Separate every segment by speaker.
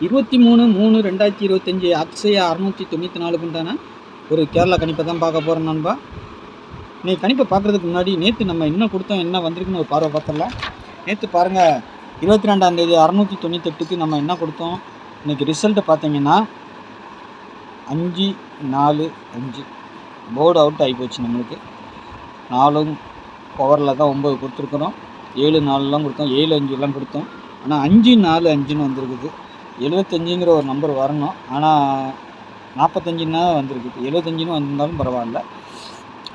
Speaker 1: 23/3/2025 அக்ஷயா 694 உண்டான ஒரு கேரளா கணிப்பை தான் பார்க்க போகிறோம் நண்பா. நீ கணிப்பை பார்க்குறதுக்கு முன்னாடி நேற்று நம்ம என்ன கொடுத்தோம், என்ன வந்திருக்குன்னு ஒரு பார்வை பார்த்துடலாம். நேற்று பாருங்கள், 22ஆம் தேதி 698க்கு நம்ம என்ன கொடுத்தோம். இன்றைக்கி ரிசல்ட்டு பார்த்தீங்கன்னா 5-4-5 போர்டு அவுட் ஆகி போச்சு. நம்மளுக்கு 4 பவரில் தான் 9 கொடுத்துருக்குறோம். 7-4லாம் கொடுத்தோம், 7-5லாம் கொடுத்தோம். ஆனால் 5-4-5ன்னு வந்திருக்குது. 75ங்கிற ஒரு நம்பர் வரணும், ஆனால் 45ன்னா வந்திருக்குது. 75ன்னு வந்திருந்தாலும் பரவாயில்ல,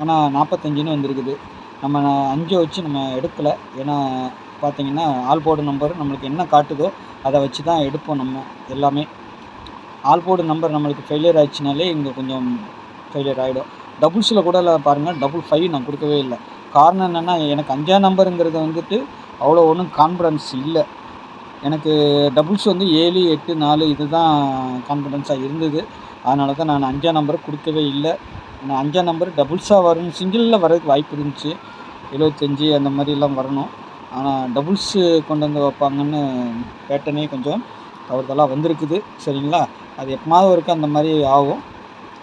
Speaker 1: ஆனால் 45ன்னு வந்திருக்குது. நம்ம 5 வச்சு நம்ம எடுக்கலை. ஏன்னா பார்த்திங்கன்னா ஆல் போர்டு நம்பர் நம்மளுக்கு என்ன காட்டுதோ அதை வச்சு தான் எடுப்போம். நம்ம எல்லாமே ஆல் போர்டு நம்பர் நம்மளுக்கு ஃபெயிலியர் ஆயிடுச்சுனாலே இங்கே கொஞ்சம் ஃபெயிலியர் ஆகிடும். டபுள்ஸில் கூட பாருங்கள், 5 நான் கொடுக்கவே இல்லை. காரணம் என்னென்னா, எனக்கு 5ஆம் நம்பருங்கிறது வந்துட்டு அவ்வளோ ஒன்றும் கான்ஃபிடன்ஸ் இல்லை. எனக்கு டபுள்ஸ் 7, 8, 4 இது தான் கான்ஃபிடென்ஸாக இருந்தது. அதனால தான் நான் 5ஆம் நம்பரை கொடுக்கவே இல்லை. நான் 5ஆம் நம்பர் டபுள்ஸாக வரும், சிங்கிளில் வரதுக்கு வாய்ப்பு இருந்துச்சு. 75 அந்த மாதிரிலாம் வரணும். ஆனால் டபுள்ஸு கொண்டு வந்து வைப்பாங்கன்னு பேட்டர்னே கொஞ்சம் தவறுதலாக வந்திருக்குது. சரிங்களா, அது எப்போமாவது ஒருக்க அந்த மாதிரி ஆகும்.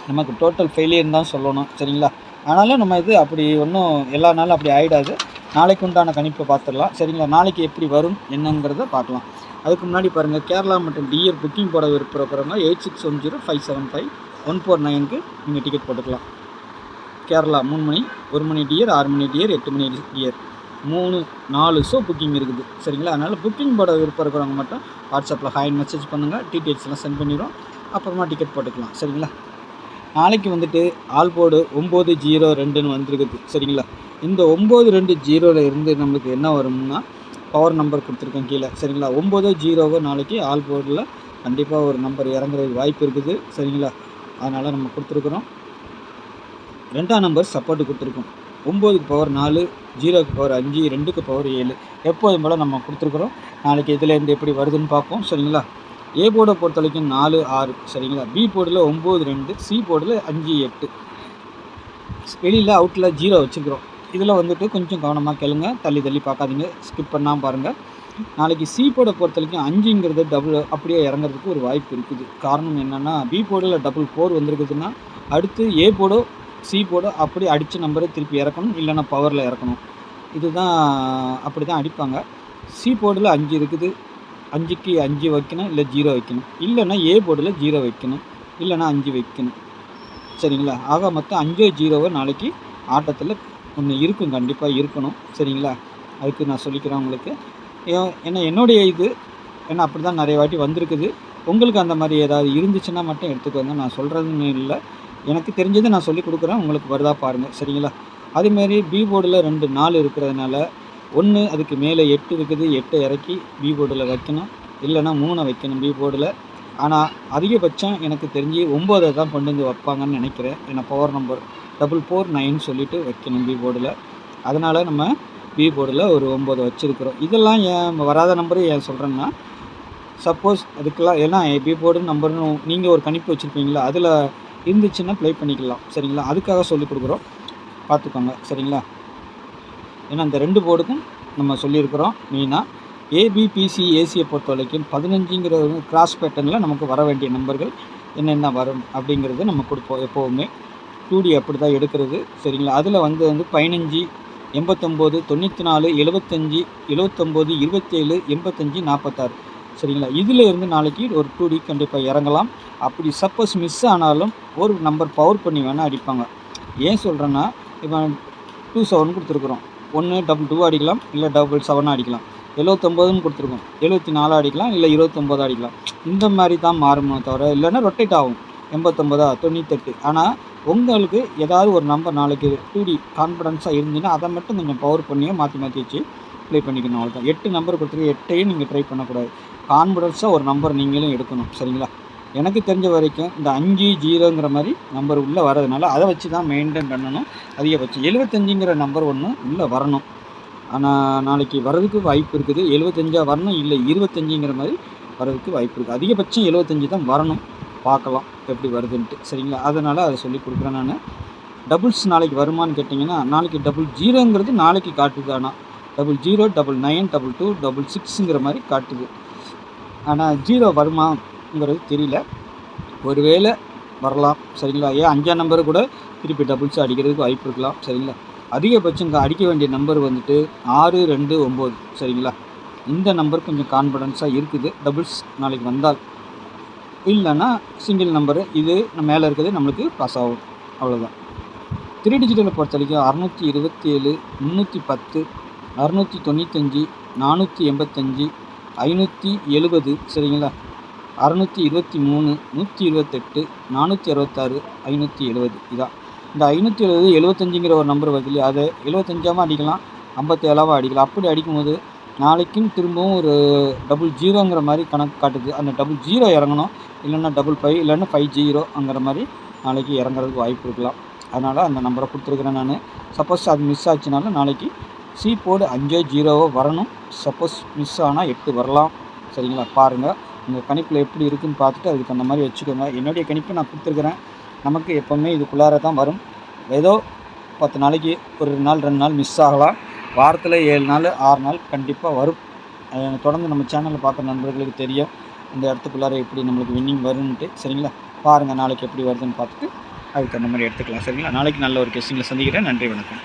Speaker 1: நமக்கு டோட்டல் ஃபெயிலியர்னு தான் சொல்லணும். சரிங்களா, ஆனாலும் நம்ம இது அப்படி ஒன்றும் எல்லா நாளும் அப்படி ஆகிடாது. நாளைக்கு உண்டான கணிப்பை பார்த்துடலாம். சரிங்களா, நாளைக்கு எப்படி வரும் என்னங்கிறத பார்க்கலாம். அதுக்கு முன்னாடி பாருங்கள், கேரளா மற்றும் டிஆர் புக்கிங் போட விருப்பப்படுறவங்க 8610-575-149க்கு நீங்கள் டிக்கெட் போட்டுக்கலாம். கேரளா 3 மணி, 1 மணி டிஆர், 6 மணி டிஆர், 8 மணி டிஆர், 4 ஷோ புக்கிங் இருக்குது. சரிங்களா, அதனால் புக்கிங் போட விருப்பம் இருக்கிறவங்க மட்டும் வாட்ஸ்அப்பில் ஹாய் மெசேஜ் பண்ணுங்கள், டீட்டெயில்ஸ்லாம் சென்ட் பண்ணிடுவோம். அப்புறமா டிக்கெட் போட்டுக்கலாம். சரிங்களா, நாளைக்கு வந்துட்டு ஆல் போர்டு 902ன்னு வந்துருக்குது. சரிங்களா, இந்த 920 இருந்து நம்மளுக்கு என்ன வரும்னா பவர் நம்பர் கொடுத்துருக்கேன் கீழே. சரிங்களா, 9-0 நாளைக்கு ஆல் போர்டில் கண்டிப்பாக ஒரு நம்பர் இறங்குறதுக்கு வாய்ப்பு இருக்குது. சரிங்களா, அதனால் நம்ம கொடுத்துருக்குறோம். 2ஆம் நம்பர் சப்போர்ட்டு கொடுத்துருக்கோம். 9க்கு பவர் 4, 0க்கு பவர் 5, 2க்கு பவர் 7 எப்போதும் போல் நம்ம கொடுத்துருக்குறோம். நாளைக்கு இதிலேருந்து எப்படி வருதுன்னு பார்ப்போம். சரிங்களா, ஏ போர்டை பொறுத்த வரைக்கும் 4-6. சரிங்களா, பி போர்டில் 9-2, சி போர்டில் 5-8. வெளியில் அவுட்டில் 0 வச்சுருக்குறோம். இதில் வந்துட்டு கொஞ்சம் கவனமாக கேளுங்க, தள்ளி பார்க்காதீங்க, ஸ்கிப் பண்ணாமல் பாருங்கள். நாளைக்கு சி போர்டை பொறுத்த வரைக்கும் 5ங்கிறது டபுள் அப்படியே இறங்குறதுக்கு ஒரு வாய்ப்பு இருக்குது. காரணம் என்னென்னா, பி போர்டில் 4 வந்திருக்குதுன்னா அடுத்து ஏ போர்டோ சி போர்டோ அப்படி அடித்த நம்பரை திருப்பி இறக்கணும், இல்லைன்னா பவரில் இறக்கணும். இதுதான் அப்படி தான் அடிப்பாங்க. சி போர்டில் 5 இருக்குது, 5க்கு 5 வைக்கணும், இல்லை 0 வைக்கணும், இல்லைன்னா ஏ போர்டில் 0 வைக்கணும், இல்லைன்னா 5 வைக்கணும். சரிங்களா, ஆக மொத்தம் 5-0 நாளைக்கு ஆட்டத்தில் ஒன்று இருக்கும், கண்டிப்பாக இருக்கணும். சரிங்களா, அதுக்கு நான் சொல்லிக்கிறேன் உங்களுக்கு. ஏன்னா என்னுடைய இது ஏன்னா அப்படி தான் நிறைய வாட்டி வந்திருக்குது. உங்களுக்கு அந்த மாதிரி ஏதாவது இருந்துச்சுன்னா மட்டும் எடுத்துக்கோங்க. நான் சொல்கிறதுன்னு இல்லை, எனக்கு தெரிஞ்சதை நான் சொல்லி கொடுக்குறேன், உங்களுக்கு வருதா பாருங்கள். சரிங்களா, அதேமாரி பி போர்டில் 2-4 இருக்கிறதுனால 1 அதுக்கு மேலே 8 இருக்குது, 8 இறக்கி பி போர்டில் வைக்கணும், இல்லைன்னா 3 வைக்கணும் பி போர்டில். ஆனால் அதிகபட்சம் எனக்கு தெரிஞ்சு 9 தான் கொண்டு வந்து வைப்பாங்கன்னு நினைக்கிறேன். ஏன்னா பவர் நம்பர் 449 சொல்லிவிட்டு வைக்கணும் பி போர்டில். அதனால் நம்ம பி போர்டில் ஒரு 9 வச்சுருக்குறோம். இதெல்லாம் ஏன் வராத நம்பரு ஏன் சொல்கிறேன்னா, சப்போஸ் அதுக்கெல்லாம் ஏன்னா பி போர்டு நம்பர்னு நீங்கள் ஒரு கணிப்பு வச்சுருப்பீங்களா, அதில் இருந்துச்சுன்னா ப்ளே பண்ணிக்கலாம். சரிங்களா, அதுக்காக சொல்லி கொடுக்குறோம், பார்த்துக்கோங்க. சரிங்களா, ஏன்னா இந்த 2 போர்டுக்கும் நம்ம சொல்லியிருக்கிறோம். மெயினாக ஏபிபிசி ஏசியை பொறுத்த வரைக்கும் 15ங்கிற கிராஸ் பேட்டர்னில் நமக்கு வர வேண்டிய நம்பர்கள் என்னென்ன வரும் அப்படிங்கிறது நம்ம கொடுப்போம் எப்போவுமே. 2D அப்படி தான் எடுக்கிறது. சரிங்களா, அதில் வந்து 15, 89, 94, 75, 79, 27, 85, 46. சரிங்களா, இதில் இருந்து நாளைக்கு ஒரு 2D கண்டிப்பாக இறங்கலாம். அப்படி சப்போஸ் மிஸ் ஆனாலும் ஒரு நம்பர் பவர் பண்ணி வேணால் அடிப்பாங்க. ஏன் சொல்கிறேன்னா, இப்போ 27 கொடுத்துருக்குறோம், 1 அடிக்கலாம், இல்லை 7 அடிக்கலாம். 79ன்னு கொடுத்துருக்கோம், 74 அடிக்கலாம், இல்லை 29 அடிக்கலாம். இந்த மாதிரி தான் மாறுமோ தவிர, இல்லைன்னா ரொட்டேட் ஆகும். 89, 98. ஆனால் உங்களுக்கு ஏதாவது ஒரு நம்பர் நாளைக்கு 2D கான்ஃபிடன்ஸாக இருந்துச்சுன்னா அதை மட்டும் கொஞ்சம் பவர் பண்ணியோ மாற்றி வச்சு ப்ளே பண்ணிக்கணும். அவ்வளோதான். 8 நம்பர் கொடுத்துருக்கு, 8ஐயும் நீங்கள் ட்ரை பண்ணக்கூடாது. கான்ஃபிடன்ஸாக ஒரு நம்பர் நீங்களும் எடுக்கணும். சரிங்களா, எனக்கு தெரிஞ்ச வரைக்கும் இந்த 5-0ங்கிற மாதிரி நம்பர் உள்ளே வரதுனால அதை வச்சு தான் மெயின்டைன் பண்ணணும். அதிகபட்சம் 75ங்கிற நம்பர் ஒன்று உள்ளே வரணும். ஆனால் நாளைக்கு வர்றதுக்கு வாய்ப்பு இருக்குது. 75 வரணும், இல்லை 25ங்கிற மாதிரி வர்றதுக்கு வாய்ப்பு இருக்குது. அதிகபட்சம் 75 தான் வரணும். பார்க்கலாம் எப்படி வருதுன்ட்டு. சரிங்களா, அதனால் அதை சொல்லி கொடுக்குறேன் நான். டபுள்ஸ் நாளைக்கு வருமானு கேட்டிங்கன்னா, நாளைக்கு 00ங்கிறது நாளைக்கு காட்டுது. ஆனால் 00, 99, 22, 66ங்கிற மாதிரி காட்டுது. ஆனால் 0 வருமா வருங்கிறது தெரியல. ஒருவேளை வரலாம் சரிங்களா. ஏன் 5ஆம் நம்பரு கூட திருப்பி டபுள்ஸ் அடிக்கிறதுக்கு வாய்ப்பு இருக்கலாம் சரிங்களா. அதிகபட்சம் அடிக்க வேண்டிய நம்பர் வந்துட்டு 6, 2, 9 சரிங்களா. இந்த நம்பர் கொஞ்சம் கான்ஃபிடன்ஸாக இருக்குது. டபுள்ஸ் நாளைக்கு வந்தால், இல்லைன்னா சிங்கிள் நம்பரு இது மேலே இருக்கிறது நம்மளுக்கு பாஸ் ஆகும், அவ்வளோதான். 3 டிஜிட்டலை பொறுத்த வரைக்கும் 627, 310, 695, 485, 570 சரிங்களா. 623, 128, 466, 570 இதான். இந்த 570 75ங்கிற ஒரு நம்பர் வருது இல்லையா, அதை 75ஆகவும் அடிக்கலாம், 57ஆகவும் அடிக்கலாம். அப்படி அடிக்கும்போது நாளைக்கும் திரும்பவும் ஒரு 00ங்கிற மாதிரி கணக்கு காட்டுது. அந்த 00 இறங்கணும், இல்லைன்னா 55 இல்லைன்னா 50ங்கிற மாதிரி நாளைக்கு இறங்குறதுக்கு வாய்ப்பு இருக்கலாம். அதனால் அந்த நம்பரை கொடுத்துருக்குறேன் நான். சப்போஸ் அது மிஸ் ஆச்சுனாலும் நாளைக்கு சி போர்டு 5-0 வரணும். சப்போஸ் மிஸ் ஆனால் 8 வரலாம் சரிங்களா. பாருங்கள் உங்கள் கணிப்பில் எப்படி இருக்குதுன்னு பார்த்துட்டு அதுக்கு அந்த மாதிரி வச்சுக்கோங்க. என்னுடைய கணிப்பை நான் கொடுத்துருக்குறேன். நமக்கு எப்போவுமே இதுக்குள்ளார தான் வரும். ஏதோ 10 நாளைக்கு ஒரு 2 நாள் 2 நாள் மிஸ் ஆகலாம். வாரத்தில் 7 நாள் 6 நாள் கண்டிப்பாக வரும். தொடர்ந்து நம்ம சேனலில் பார்க்குற நண்பர்களுக்கு தெரியும் இந்த இடத்துக்குள்ளார எப்படி நம்மளுக்கு வின்னிங் வரும்ன்ட்டு சரிங்களா. பாருங்கள் நாளைக்கு எப்படி வருதுன்னு பார்த்துட்டு அதுக்கு அந்த மாதிரி எடுத்துக்கலாம் சரிங்களா. நாளைக்கு நல்ல ஒரு கெஸ்டிங்கில் சந்திக்கிறேன். நன்றி, வணக்கம்.